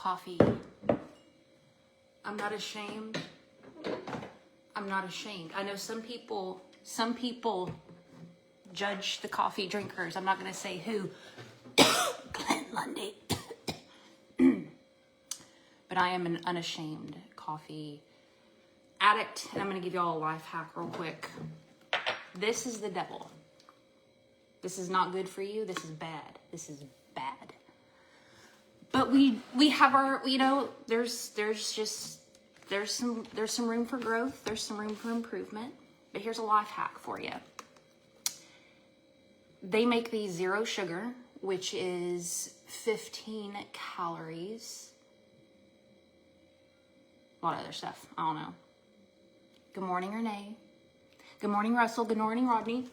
coffee. I'm not ashamed. I'm not ashamed. I know some people judge the coffee drinkers. I'm not going to say who. Glenn Lundy. But I am an unashamed coffee addict. And I'm going to give you all a life hack real quick. This is the devil. This is not good for you. This is bad. This is bad. But we have our, you know, there's some room for growth. There's some room for improvement. But here's a life hack for you. They make these 0 sugar, which is 15 calories. A lot of other stuff. I don't know. Good morning, Renee. Good morning, Russell. Good morning, Rodney.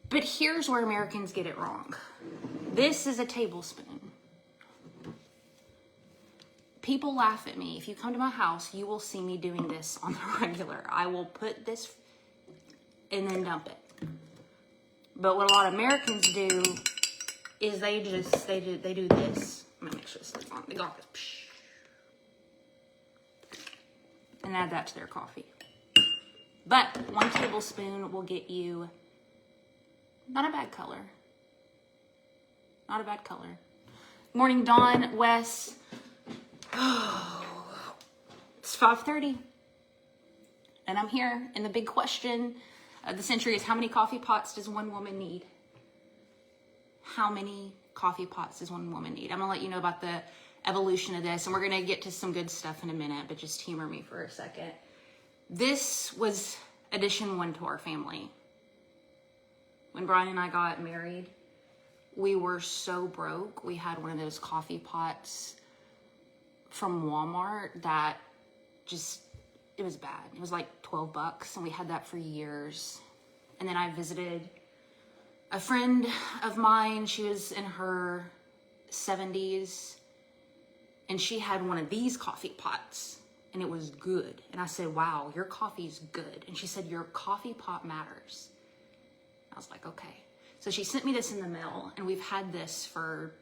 But here's where Americans get it wrong. This is a tablespoon. People laugh at me. If you come to my house, you will see me doing this on the regular. I will put this and then dump it. But what a lot of Americans do is they do this. I'm gonna make sure this is on. They got this. And add that to their coffee. But 1 tablespoon will get you not a bad color. Not a bad color. Morning, Dawn, Wes. Oh, it's 5:30. And I'm here. And the big question of the century is, how many coffee pots does one woman need? How many coffee pots does one woman need? I'm going to let you know about the evolution of this, and we're going to get to some good stuff in a minute, but just humor me for a second. This was addition 1 to our family. When Brian and I got married, we were so broke. We had one of those coffee pots from Walmart that just, it was bad. It was like $12, and we had that for years. And then I visited a friend of mine. She was in her 70s, and she had one of these coffee pots, and it was good. And I said, wow, your coffee's good. And she said, your coffee pot matters. I was like, okay. So she sent me this in the mail, and we've had this for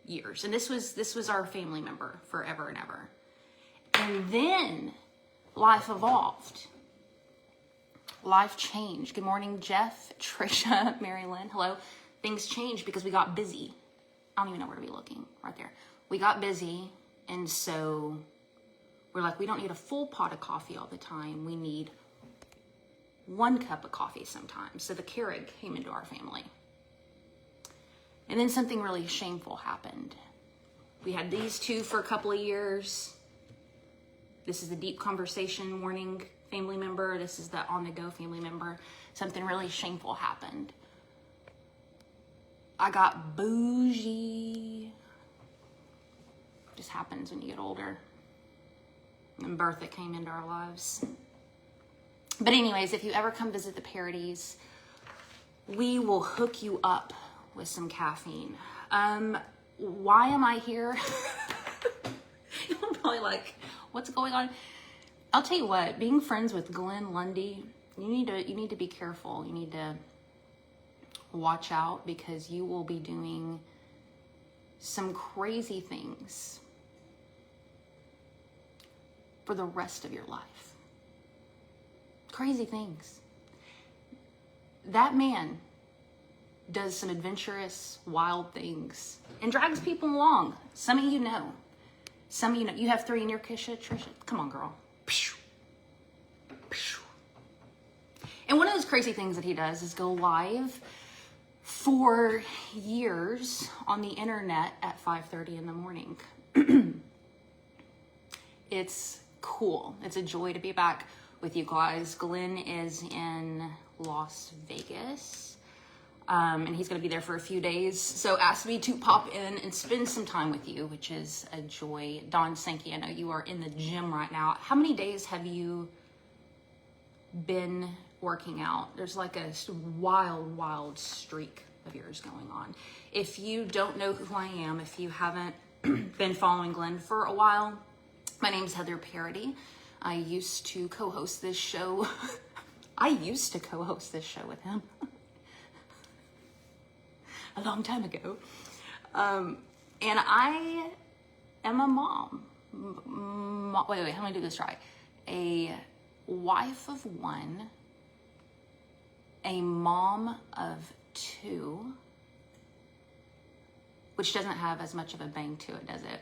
years. And this was our family member forever and ever. And then life evolved. Life changed. Good morning, Jeff, Trisha, Mary Lynn. Hello. Things changed because we got busy. I don't even know where to be looking. Right there. We got busy. And so we're like, we don't need a full pot of coffee all the time. We need 1 cup of coffee sometimes. So the Keurig came into our family. And then something really shameful happened. We had these 2 for a couple of years. This is the deep conversation morning family member. This is the on-the-go family member. Something really shameful happened. I got bougie. Just happens when you get older. And Bertha came into our lives. But anyways, if you ever come visit the Paradys, we will hook you up with some caffeine. Why am I here? You're probably like, what's going on? I'll tell you what, being friends with Glenn Lundy, you need to be careful. You need to watch out, because you will be doing some crazy things for the rest of your life. Crazy things. That man does some adventurous, wild things and drags people along. Some of you know. Some of you know. You have 3 in your Trisha. Come on, girl. And one of those crazy things that he does is go live for years on the internet at 5:30 in the morning. It's cool. It's a joy to be back with you guys. Glenn is in Las Vegas. And he's going to be there for a few days. So asked me to pop in and spend some time with you, which is a joy. Don Sankey, I know you are in the gym right now. How many days have you been working out? There's like a wild streak of yours going on. If you don't know who I am, if you haven't been following Glenn for a while, my name is Heather Parady. I used to co-host this show. With him. A long time ago. And I am a mom. Wait, how do I do this right? A wife of one, a mom of two, which doesn't have as much of a bang to it, does it?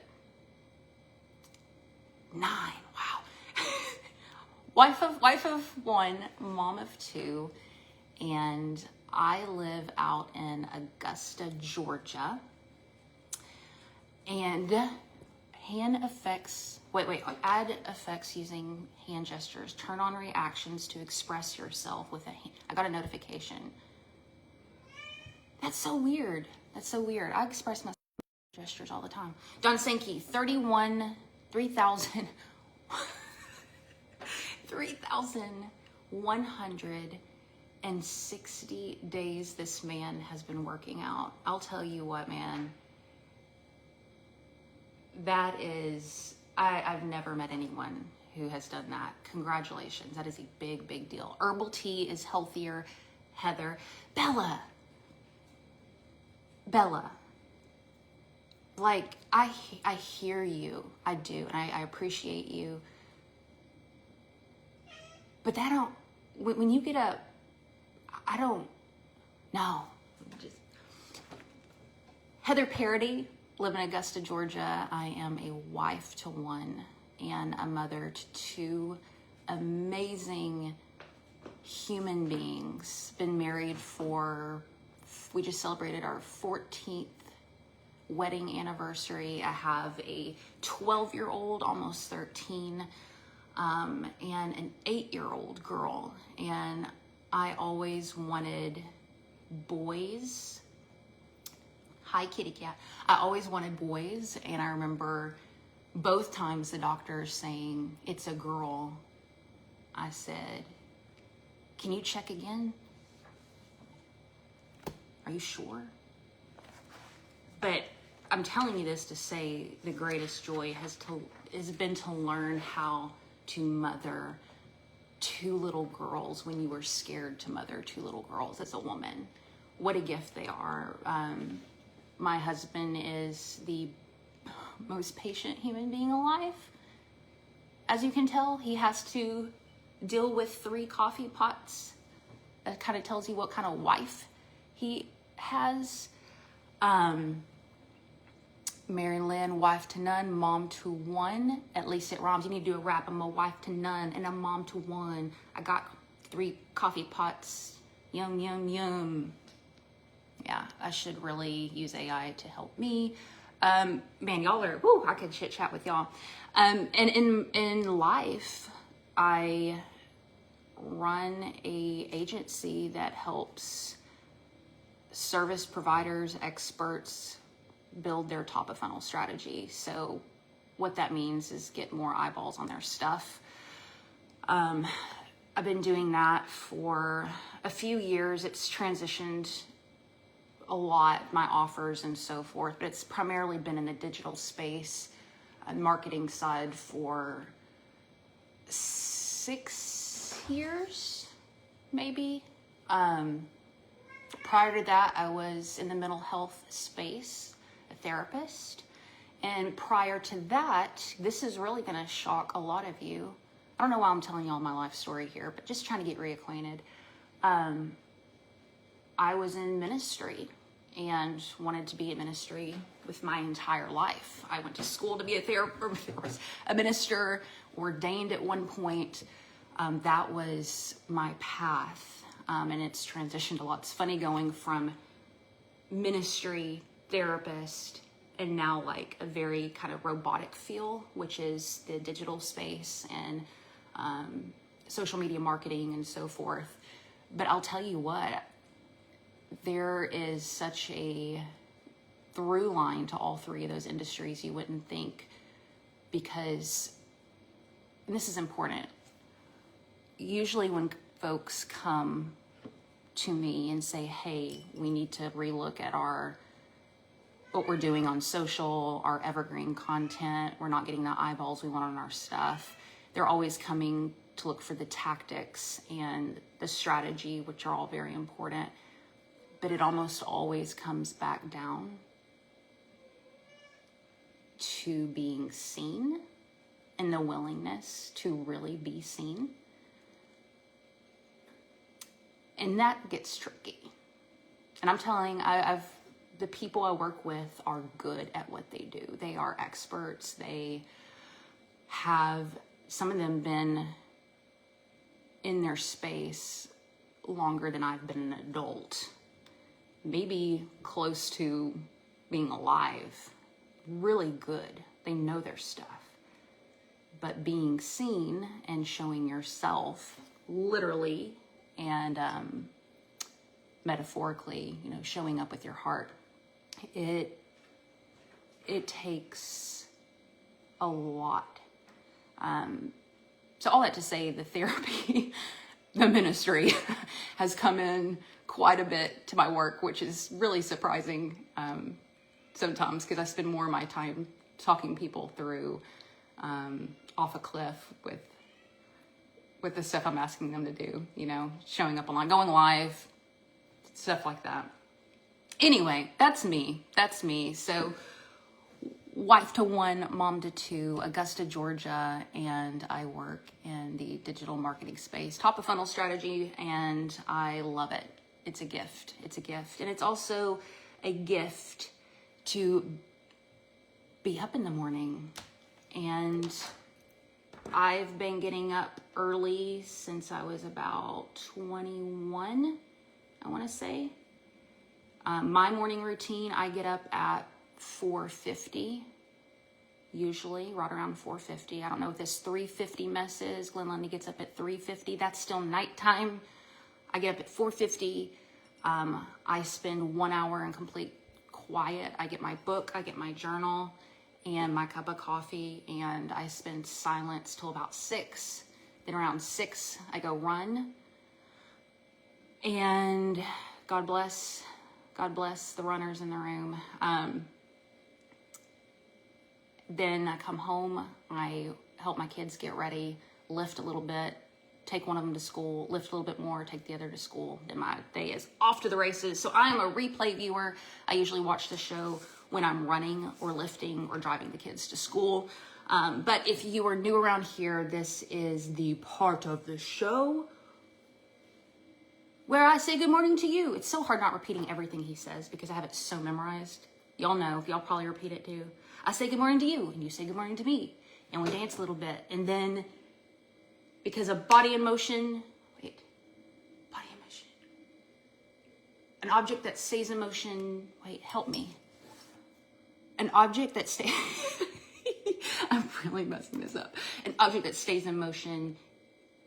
9, wow. wife of one, mom of two, and I live out in Augusta, Georgia. And add effects using hand gestures. Turn on reactions to express yourself with a hand. I got a notification. That's so weird. I express myself with gestures all the time. Don Sankey, 3,160 days this man has been working out. I'll tell you what, man. That is, I've never met anyone who has done that. Congratulations. That is a big, big deal. Herbal tea is healthier. Heather. Bella. Like, I hear you. I do. And I appreciate you. But that don't, when you get up, I don't know. Heather Parady. Live in Augusta, Georgia. I am a wife to one and a mother to two amazing human beings. Been married we just celebrated our 14th wedding anniversary. I have a 12-year-old, almost 13, and an 8-year-old girl. And I always wanted boys. Hi, kitty cat. I always wanted boys, and I remember both times the doctors saying, it's a girl. I said, can you check again? Are you sure? But I'm telling you this to say the greatest joy has been to learn how to mother 2 little girls when you were scared to mother 2 little girls as a woman. What a gift they are. My husband is the most patient human being alive. As you can tell, he has to deal with 3 coffee pots. That kind of tells you what kind of wife he has. Mary Lynn, wife to none, mom to one. At least it rhymes. You need to do a rap. I'm a wife to none and a mom to one. I got 3 coffee pots. Yum, yum, yum. Yeah, I should really use AI to help me. Man, y'all are, I could chit chat with y'all. And in life, I run a agency that helps service providers, experts build their top of funnel strategy. So what that means is get more eyeballs on their stuff. I've been doing that for a few years. It's transitioned a lot, my offers and so forth, but it's primarily been in the digital space and marketing side for 6 years, maybe. Prior to that, I was in the mental health space, a therapist. And prior to that, this is really going to shock a lot of you. I don't know why I'm telling y'all my life story here, but just trying to get reacquainted. I was in ministry and wanted to be in ministry with my entire life. I went to school to be a therapist, a minister, ordained at one point. That was my path, and it's transitioned a lot. It's funny going from ministry, therapist, and now like a very kind of robotic feel, which is the digital space and social media marketing and so forth. But I'll tell you what, there is such a through line to all 3 of those industries you wouldn't think, because, and this is important, usually when folks come to me and say, hey, we need to relook at what we're doing on social, our evergreen content, we're not getting the eyeballs we want on our stuff, they're always coming to look for the tactics and the strategy, which are all very important. But it almost always comes back down to being seen and the willingness to really be seen. And that gets tricky. And I'm telling, the people I work with are good at what they do. They are experts. They have, some of them, been in their space longer than I've been an adult. Maybe close to being alive. Really good. They know their stuff. But being seen and showing yourself, literally and metaphorically, showing up with your heart, it takes a lot. So all that to say, the therapy, the ministry has come in quite a bit to my work, which is really surprising sometimes, because I spend more of my time talking people through off a cliff with the stuff I'm asking them to do, showing up online, going live, stuff like that. Anyway, that's me. So wife to one, mom to two, Augusta, Georgia, and I work in the digital marketing space, top of funnel strategy, and I love it. It's a gift. And it's also a gift to be up in the morning. And I've been getting up early since I was about 21, I want to say. My morning routine, I get up at 4:50, usually right around 4:50. I don't know what this 3:50 mess is. Glenn Lundy gets up at 3:50. That's still nighttime. I get up at 4:50. I spend 1 hour in complete quiet. I get my book, I get my journal, and my cup of coffee, and I spend silence till about 6. Then around 6, I go run. And God bless the runners in the room. Then I come home, I help my kids get ready, lift a little bit, take one of them to school, lift a little bit more, take the other to school. Then my day is off to the races. So I am a replay viewer. I usually watch the show when I'm running or lifting or driving the kids to school. But if you are new around here, this is the part of the show where I say good morning to you. It's so hard not repeating everything he says because I have it so memorized. Y'all know, y'all probably repeat it too. I say good morning to you, and you say good morning to me, and we dance a little bit. And then, because of body in motion, an object that stays in motion, help me. An object that stays, I'm really messing this up. An object that stays in motion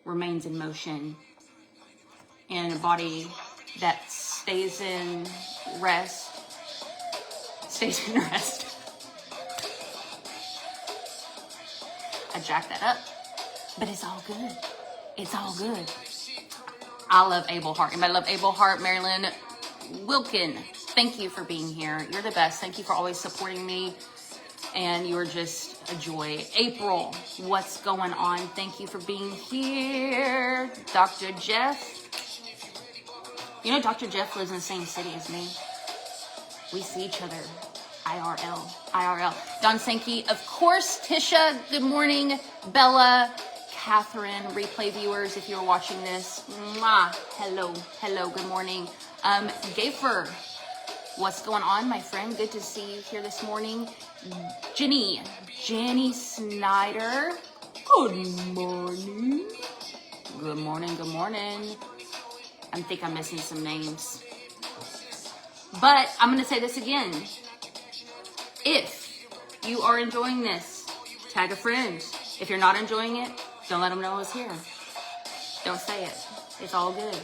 remains in motion. And a body that stays in rest stays in rest. I jacked that up, but it's all good. It's all good. I love Abel Hart. Anybody love Abel Hart? Marilyn Wilkin, thank you for being here. You're the best. Thank you for always supporting me. And you're just a joy. April, what's going on? Thank you for being here. Dr. Jeff. You know, Dr. Jeff lives in the same city as me. We see each other. IRL. Don Sankey, of course. Tisha, good morning. Bella, Catherine, replay viewers, if you're watching this. Mwah. Hello, good morning. Gafer, what's going on, my friend? Good to see you here this morning. Jenny Snyder, good morning. Good morning. I think I'm missing some names. But I'm going to say this again. If you are enjoying this, tag a friend. If you're not enjoying it, don't let them know it's here. Don't say it. It's all good.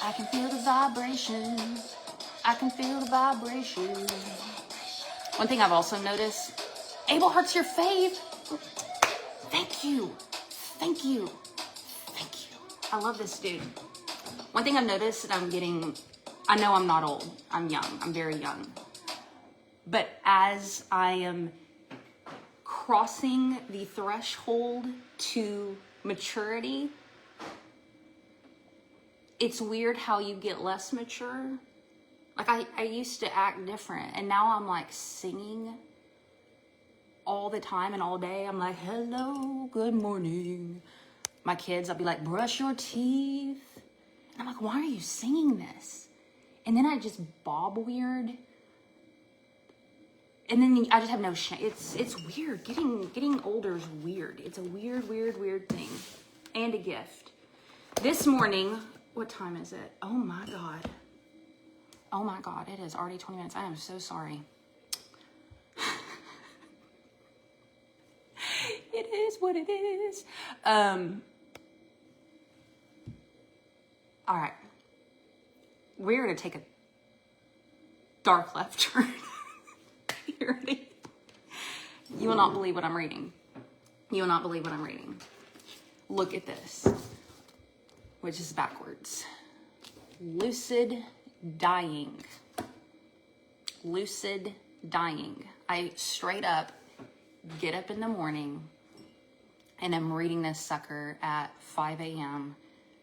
I can feel the vibration. One thing I've also noticed, Abel Hart's your fave. Thank you. I love this dude. One thing I've noticed that I know I'm not old. I'm young. I'm very young. But as I am crossing the threshold to maturity, it's weird how you get less mature. Like I used to act different, and now I'm like singing all the time and all day. I'm like, hello, good morning. My kids, I'll be like, brush your teeth. And I'm like, why are you singing this? And then I just bob weird. And then I just have no shame. It's weird. Getting older is weird. It's a weird thing. And a gift. This morning, what time is it? Oh my God. Oh my God, it is already 20 minutes. I am so sorry. It is what it is. All right. We're going to take a dark left turn. You ready? You will not believe what I'm reading. You will not believe what I'm reading. Look at this, which is backwards. Lucid dying. Lucid dying. I straight up get up in the morning and I'm reading this sucker at 5 a.m.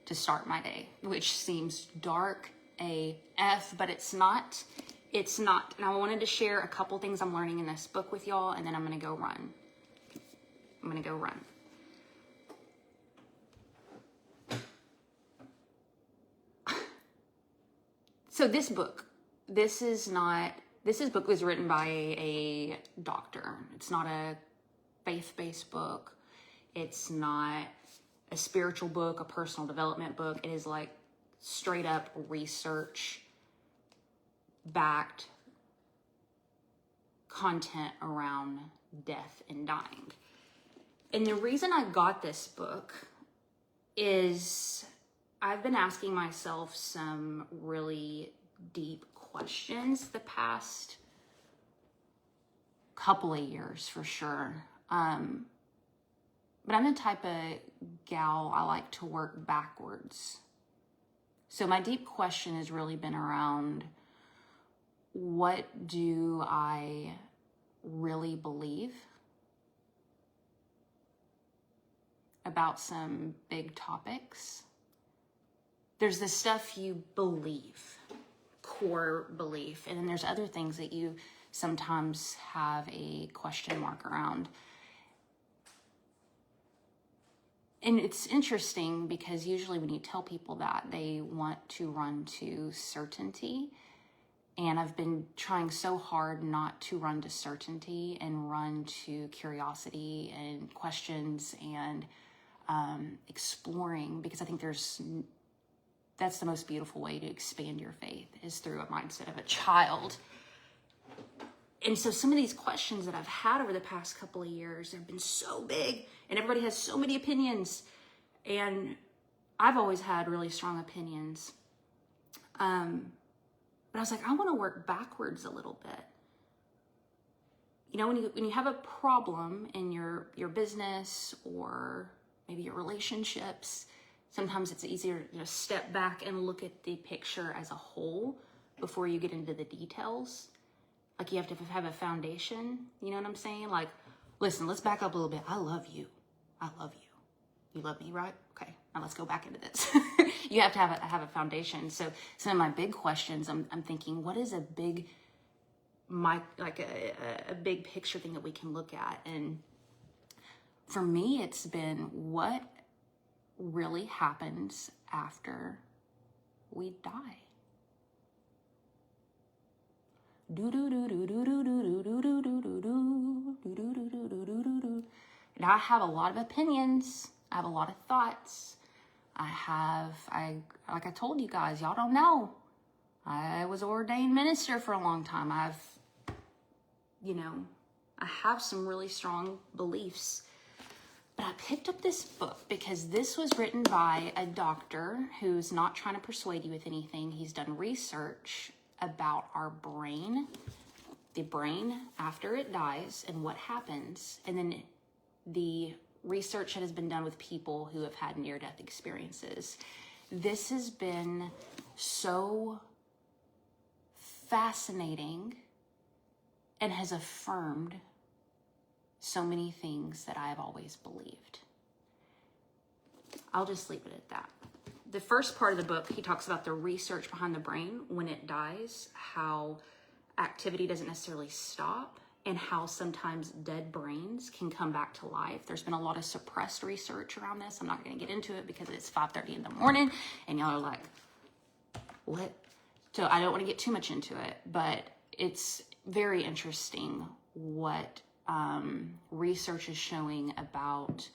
to start my day, which seems dark AF, but it's not. It's not. And I wanted to share a couple things I'm learning in this book with y'all, and then I'm going to go run. So this book was written by a doctor. It's not a faith-based book. It's not a spiritual book, a personal development book. It is like straight up research backed content around death and dying. And the reason I got this book is I've been asking myself some really deep questions the past couple of years for sure. But I'm the type of gal, I like to work backwards. So my deep question has really been around, what do I really believe about some big topics? There's the stuff you believe, core belief, and then there's other things that you sometimes have a question mark around. And it's interesting because usually when you tell people that, they want to run to certainty. And I've been trying so hard not to run to certainty and run to curiosity and questions and exploring, because I think that's the most beautiful way to expand your faith, is through a mindset of a child. And so some of these questions that I've had over the past couple of years have been so big, and everybody has so many opinions. And I've always had really strong opinions. But I was like, I want to work backwards a little bit. You know, when you have a problem in your business or maybe your relationships, sometimes it's easier to step back and look at the picture as a whole before you get into the details. Like, you have to have a foundation, you know what I'm saying? Like, listen, let's back up a little bit. I love you. I love you. You love me, right? Okay, now let's go back into this. You have to have a foundation. So some of my big questions, I'm thinking, what is a big, a big picture thing that we can look at? And for me, it's been, what really happens after we die? Now I have a lot of opinions. I have a lot of thoughts. Like I told you guys, y'all don't know. I was an ordained minister for a long time. I have some really strong beliefs. But I picked up this book because this was written by a doctor who's not trying to persuade you with anything. He's done research about our brain, the brain after it dies and what happens, and then the research that has been done with people who have had near-death experiences. This has been so fascinating and has affirmed so many things that I have always believed. I'll just leave it at that. the first part of the book, he talks about the research behind the brain when it dies, how activity doesn't necessarily stop, and how sometimes dead brains can come back to life. There's been a lot of suppressed research around this. I'm not going to get into it because it's 5:30 in the morning and y'all are like, what? So I don't want to get too much into it, but it's very interesting what research is showing about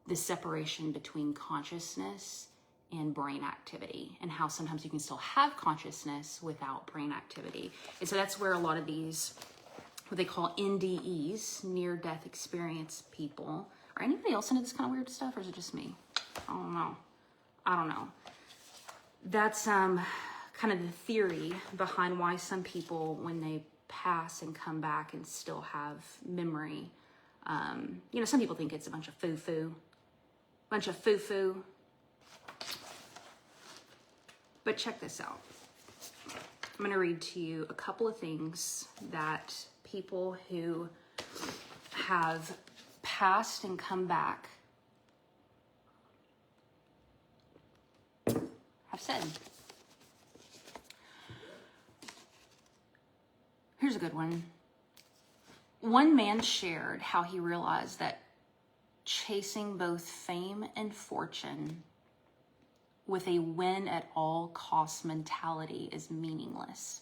the separation between consciousness and brain activity, and how sometimes you can still have consciousness without brain activity. And so that's where a lot of these, what they call NDEs, near-death experience people, or anybody else into this kind of weird stuff, or is it just me? I don't know. That's kind of the theory behind why some people, when they pass and come back and still have memory, some people think it's a bunch of foo-foo. But check this out. I'm going to read to you a couple of things that people who have passed and come back have said. Here's a good one. One man shared how he realized that chasing both fame and fortune with a win at all cost mentality is meaningless.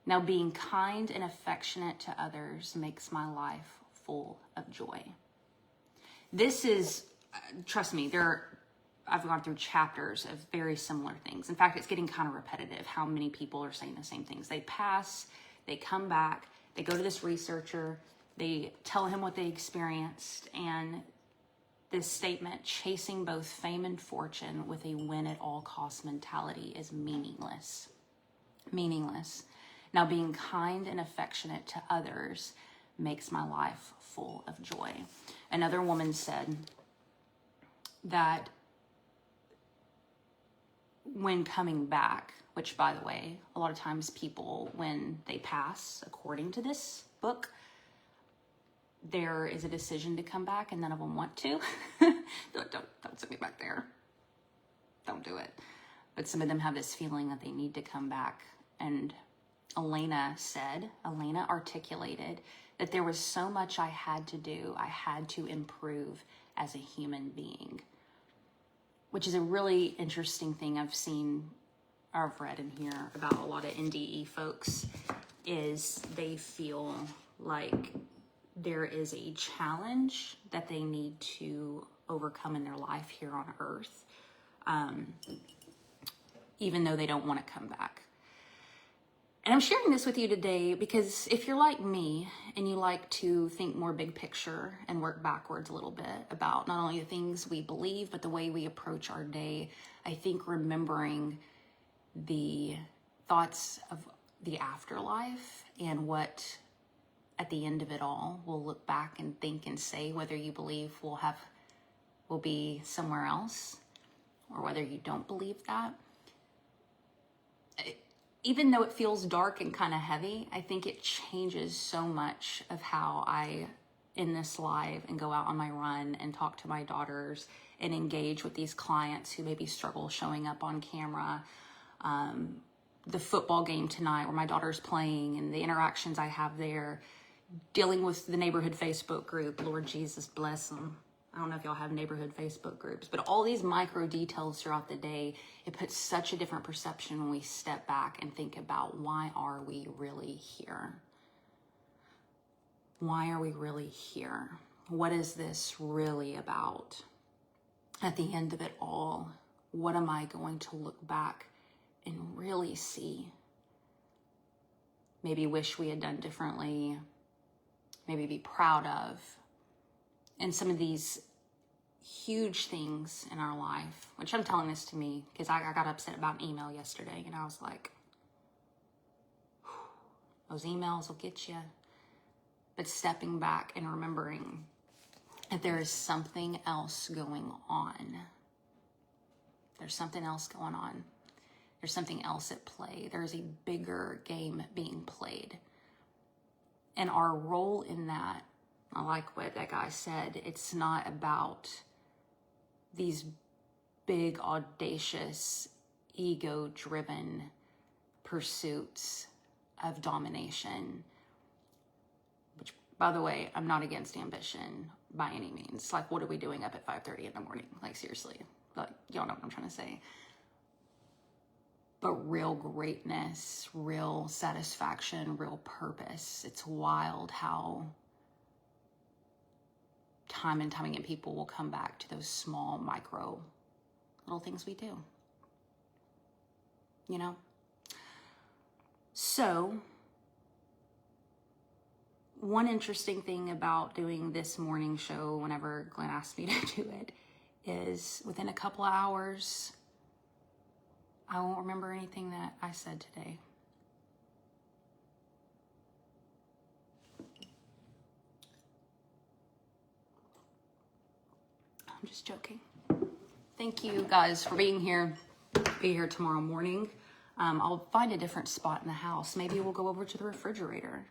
Now, being kind and affectionate to others makes my life full of joy. This is, trust me, I've gone through chapters of very similar things. In fact, it's getting kind of repetitive how many people are saying the same things. They pass, they come back, they go to this researcher, they tell him what they experienced, and this statement, chasing both fame and fortune with a win at all cost mentality, is meaningless. Meaningless. Now, being kind and affectionate to others makes my life full of joy. Another woman said that when coming back, which, by the way, a lot of times people, when they pass, according to this book, there is a decision to come back and none of them want to. don't send me back there. Don't do it. But some of them have this feeling that they need to come back. And Elena articulated that there was so much I had to do. I had to improve as a human being, which is a really interesting thing I've read and hear about a lot of NDE folks, is they feel like there is a challenge that they need to overcome in their life here on earth, even though they don't want to come back. And I'm sharing this with you today because if you're like me and you like to think more big picture and work backwards a little bit about not only the things we believe, but the way we approach our day, I think remembering the thoughts of the afterlife and what at the end of it all, we'll look back and think and say whether you believe we'll be somewhere else or whether you don't believe that. Even though it feels dark and kind of heavy, I think it changes so much of how I end this live and go out on my run and talk to my daughters and engage with these clients who maybe struggle showing up on camera. The football game tonight where my daughter's playing and the interactions I have there, dealing with the neighborhood Facebook group. Lord Jesus, bless them. I don't know if y'all have neighborhood Facebook groups, but all these micro details throughout the day, it puts such a different perception when we step back and think about, why are we really here? Why are we really here? What is this really about? At the end of it all, what am I going to look back and really see? Maybe wish we had done differently, maybe be proud of. And some of these huge things in our life, which I'm telling this to me because I got upset about an email yesterday and I was like, those emails will get you. But stepping back and remembering that there is something else going on. There's something else going on. There's something else at play. There's a bigger game being played. And our role in that, I like what that guy said, it's not about these big, audacious, ego-driven pursuits of domination, which, by the way, I'm not against ambition by any means. Like, what are we doing up at 5:30 in the morning? Like, seriously, like, y'all know what I'm trying to say. But real greatness, real satisfaction, real purpose. It's wild how time and time again people will come back to those small, micro, little things we do. You know? So, one interesting thing about doing this morning show, whenever Glenn asked me to do it, is within a couple of hours, I won't remember anything that I said today. I'm just joking. Thank you guys for being here. Be here tomorrow morning. I'll find a different spot in the house. Maybe we'll go over to the refrigerator.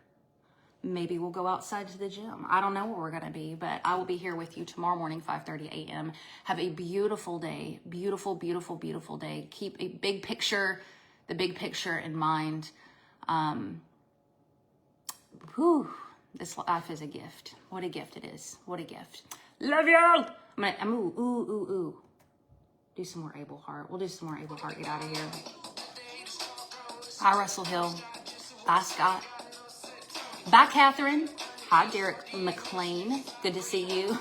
Maybe we'll go outside to the gym. I don't know where we're going to be, but I will be here with you tomorrow morning, 5:30 a.m. Have a beautiful day. Beautiful, beautiful, beautiful day. Keep a big picture, the big picture in mind. This life is a gift. What a gift it is. What a gift. Love y'all. I'm ooh. Do some more Abel Hart. We'll do some more Abel Hart. Get out of here. Hi, Russell Hill. Bye, Scott. Bye, Catherine. Hi, Derek McLean. Good to see you.